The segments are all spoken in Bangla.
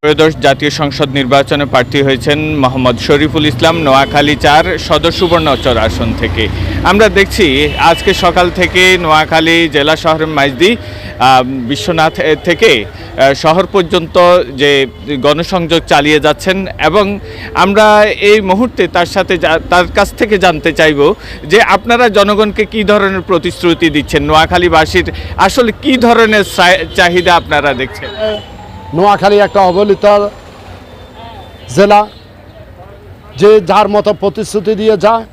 ত্রয়োদশ জাতীয় সংসদ নির্বাচনে প্রার্থী হয়েছেন মোহাম্মদ শরীফুল ইসলাম নোয়াখালী ৪ সদর সুবর্ণচর আসন থেকে। আমরা দেখছি আজকে সকাল থেকে নোয়াখালী জেলা শহরের মাইজদি বিশ্বনাথ থেকে শহর পর্যন্ত যে গণসংযোগ চালিয়ে যাচ্ছেন এবং আমরা এই মুহূর্তে তার কাছ থেকে জানতে চাইব যে আপনারা জনগণকে কী ধরনের প্রতিশ্রুতি দিচ্ছেন, নোয়াখালীবাসীর আসলে কী ধরনের চাহিদা আপনারা দেখছেন। নোয়াখালী একটা অবহেলিত জেলা, যে যার মতো প্রতিশ্রুতি দিয়ে যায়,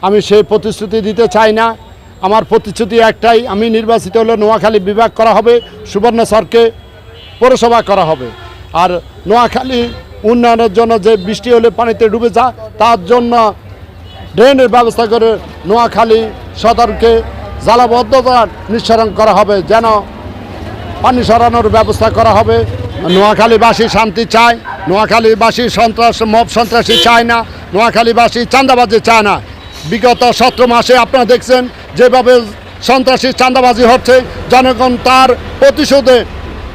আমি সেই প্রতিশ্রুতি দিতে চাই না। আমার প্রতিশ্রুতি একটাই, আমি নির্বাচিত হলে নোয়াখালী বিভাগ করা হবে, সুবর্ণচরকে পৌরসভা করা হবে। আর নোয়াখালী উন্নয়নের জন্য যে বৃষ্টি হলে পানিতে ডুবে যায় তার জন্য ড্রেনের ব্যবস্থা করে নোয়াখালী সদরকে জলাবদ্ধতা নিঃসরণ করা হবে, যেন পানি সরানোর ব্যবস্থা করা হবে। নোয়াখালীবাসী শান্তি চায়, নোয়াখালীবাসী মব সন্ত্রাসী চায় না, নোয়াখালীবাসী চাঁদাবাজি চায় না। বিগত 17 মাসে আপনারা দেখছেন যেভাবে সন্ত্রাসী চাঁদাবাজি হচ্ছে, জনগণ তার প্রতিশোধে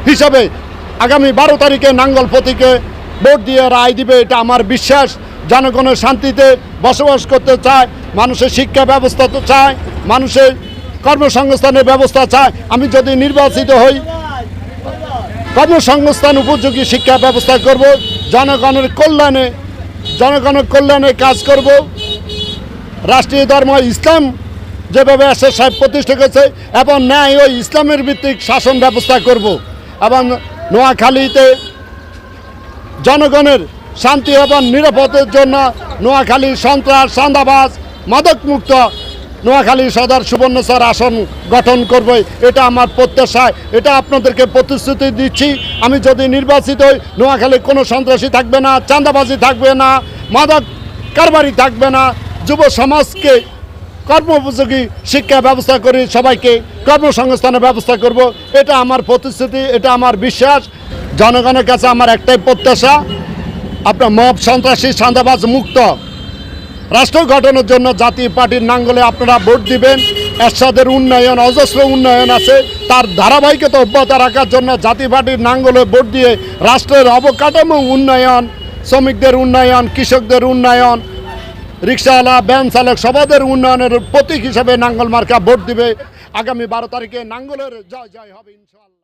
হিসাবে আগামী 12 তারিখে নাঙ্গল প্রতীকে ভোট দিয়ে রায় দিবে, এটা আমার বিশ্বাস। জনগণের শান্তিতে বসবাস করতে চায়, মানুষের শিক্ষা ব্যবস্থা তো চায়, মানুষের কর্মসংস্থানের ব্যবস্থা চায়। আমি যদি নির্বাচিত হই, কর্মসংস্থান উপযোগী শিক্ষা ব্যবস্থা করব, জনগণের কল্যাণে কাজ করব। রাষ্ট্রীয় ধর্ম ইসলাম যেভাবে এরশাদ সাহেব প্রতিষ্ঠা করেছে এবং ন্যায় ওই ইসলামের ভিত্তিক শাসন ব্যবস্থা করব এবং নোয়াখালীতে জনগণের শান্তি এবং নিরাপত্তার জন্য নোয়াখালী সন্ত্রাস চাঁদাবাজ মাদকমুক্ত নোয়াখালী সদর সুবর্ণচর আসন গঠন করবে, এটা আমার প্রত্যাশা। এটা আপনাদেরকে প্রতিশ্রুতি দিচ্ছি। আমি যদি নির্বাচিত হই, নোয়াখালী কোনো সন্ত্রাসী থাকবে না, চাঁদাবাজি থাকবে না, মাদক কারবারি থাকবে না। যুব সমাজকে কর্মোপযোগী শিক্ষা ব্যবস্থা করে সবাইকে কর্মসংস্থানের ব্যবস্থা করব, এটা আমার প্রতিশ্রুতি, এটা আমার বিশ্বাস। জনগণের কাছে আমার একটাই প্রত্যাশা, আপনার মব সন্ত্রাসী চাঁদাবাজ মুক্ত রাষ্ট্র গঠনের জন্য জাতীয় পার্টির নাঙ্গলে আপনারা ভোট দিবেন। এরশাদের উন্নয়ন, অজস্র উন্নয়ন আছে, তার ধারাবাহিকতা অব্যাহত রাখার জন্য জাতীয় পার্টির নাঙ্গলে ভোট দিয়ে রাষ্ট্রের অবকাঠামো উন্নয়ন, শ্রমিকদের উন্নয়ন, কৃষকদের উন্নয়ন, রিক্সাওয়ালা ভ্যান চালক সবাদের উন্নয়নের প্রতীক হিসেবে নাঙ্গল মার্কা ভোট দিবে। আগামী 12 তারিখে নাঙ্গলের জয় জয় হবে ইনশাআল্লাহ।